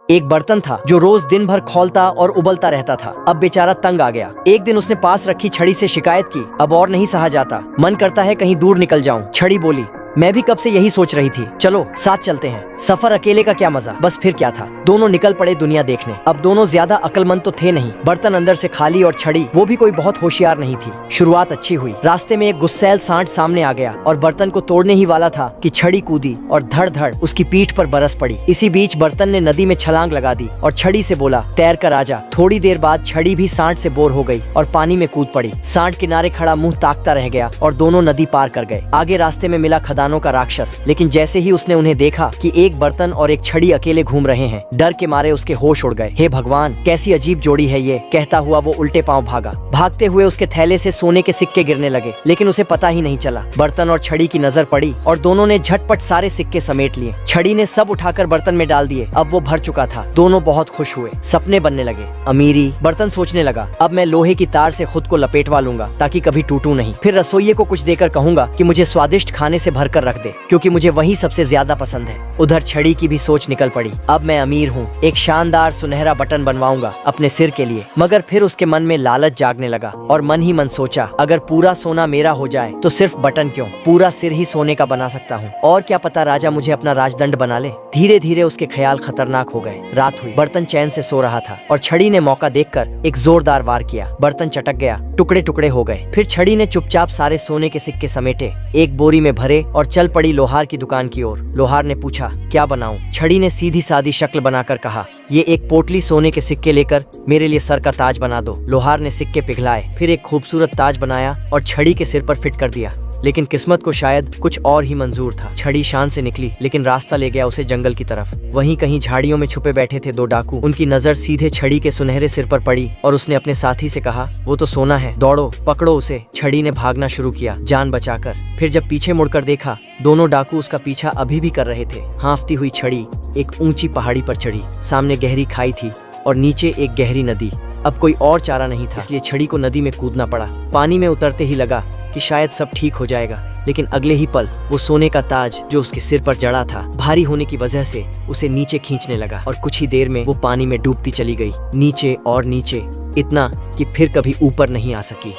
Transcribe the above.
एक बर्तन था जो रोज दिन भर खौलता और उबलता रहता था। अब बेचारा तंग आ गया। एक दिन उसने पास रखी छड़ी से शिकायत की, अब और नहीं सहा जाता, मन करता है कहीं दूर निकल जाऊं। छड़ी बोली, मैं भी कब से यही सोच रही थी, चलो साथ चलते हैं। सफर अकेले का क्या मजा, बस फिर क्या था। दोनों निकल पड़े दुनिया देखने। अब दोनों ज्यादा अक्लमंद तो थे नहीं, बर्तन अंदर से खाली और छड़ी वो भी कोई बहुत होशियार नहीं थी। शुरुआत अच्छी हुई। रास्ते में एक गुस्सैल सांड सामने आ गया और बर्तन को तोड़ने ही वाला था कि छड़ी कूदी और धड़ धड़ उसकी पीठ पर बरस पड़ी। इसी बीच बर्तन ने नदी में छलांग लगा दी और छड़ी से बोला, तैर कर आजा। थोड़ी देर बाद छड़ी भी सांड से बोर हो गई और पानी में कूद पड़ी। सांड किनारे खड़ा मुंह ताकता रह गया और दोनों नदी पार कर गए। आगे रास्ते में मिला खदानों का राक्षस, लेकिन जैसे ही उसने उन्हें देखा कि एक बर्तन और एक छड़ी अकेले घूम रहे हैं, डर के मारे उसके होश उड़ गए। हे भगवान, कैसी अजीब जोड़ी है ये, कहता हुआ वो उल्टे पांव भागा। भागते हुए उसके थैले से सोने के सिक्के गिरने लगे, लेकिन उसे पता ही नहीं चला। बर्तन और छड़ी की नजर पड़ी और दोनों ने झटपट सारे सिक्के समेट लिए। छड़ी ने सब उठाकर बर्तन में डाल दिए। अब वो भर चुका था। दोनों बहुत खुश हुए, सपने बनने लगे। अमीरी। बर्तन सोचने लगा, अब मैं लोहे की तार से खुद को लपेटवा लूंगा ताकि कभी टूटूं नहीं। फिर रसोइये को कुछ देकर कहूंगा कि मुझे स्वादिष्ट खाने से भरकर रख दे, क्योंकि मुझे वही सबसे ज्यादा पसंद है। उधर छड़ी की भी सोच निकल पड़ी, अब मैं अमीर हूँ, एक शानदार सुनहरा बटन बनवाऊंगा अपने सिर के लिए। मगर फिर उसके मन में लालच जागने लगा और मन ही मन सोचा, अगर पूरा सोना मेरा हो जाए तो सिर्फ बटन क्यों, पूरा सिर ही सोने का बना सकता हूँ। और क्या पता राजा मुझे अपना राजदंड बना ले। धीरे धीरे उसके ख्याल खतरनाक हो गए। रात हुई, बर्तन चैन से सो रहा था और छड़ी ने मौका देखकर एक जोरदार वार किया। बर्तन चटक गया, टुकड़े टुकड़े हो गए। फिर छड़ी ने चुपचाप सारे सोने के सिक्के समेटे, एक बोरी में भरे और चल पड़ी लोहार की दुकान की ओर। लोहार ने पूछा, क्या बनाऊं? छड़ी ने सीधी सादी शक्ल बनाकर कहा, ये एक पोटली सोने के सिक्के लेकर मेरे लिए सर का ताज बना दो। लोहार ने सिक्के पिघलाए, फिर एक खूबसूरत ताज बनाया और छड़ी के सिर पर फिट कर दिया। लेकिन किस्मत को शायद कुछ और ही मंजूर था। छड़ी शान से निकली, लेकिन रास्ता ले गया उसे जंगल की तरफ। वहीं कहीं झाड़ियों में छुपे बैठे थे दो डाकू। उनकी नजर सीधे छड़ी के सुनहरे सिर पर पड़ी और उसने अपने साथी से कहा, वो तो सोना है, दौड़ो पकड़ो उसे। छड़ी ने भागना शुरू किया, जान बचाकर। फिर जब पीछे मुड़कर देखा, दोनों डाकू उसका पीछा अभी भी कर रहे थे। हाँफती हुई छड़ी एक ऊंची पहाड़ी पर चढ़ी। सामने गहरी खाई थी और नीचे एक गहरी नदी। अब कोई और चारा नहीं था, इसलिए छड़ी को नदी में कूदना पड़ा। पानी में उतरते ही लगा कि शायद सब ठीक हो जाएगा, लेकिन अगले ही पल वो सोने का ताज जो उसके सिर पर जड़ा था, भारी होने की वजह से उसे नीचे खींचने लगा और कुछ ही देर में वो पानी में डूबती चली गई, नीचे और नीचे, इतना कि फिर कभी ऊपर नहीं आ सकी।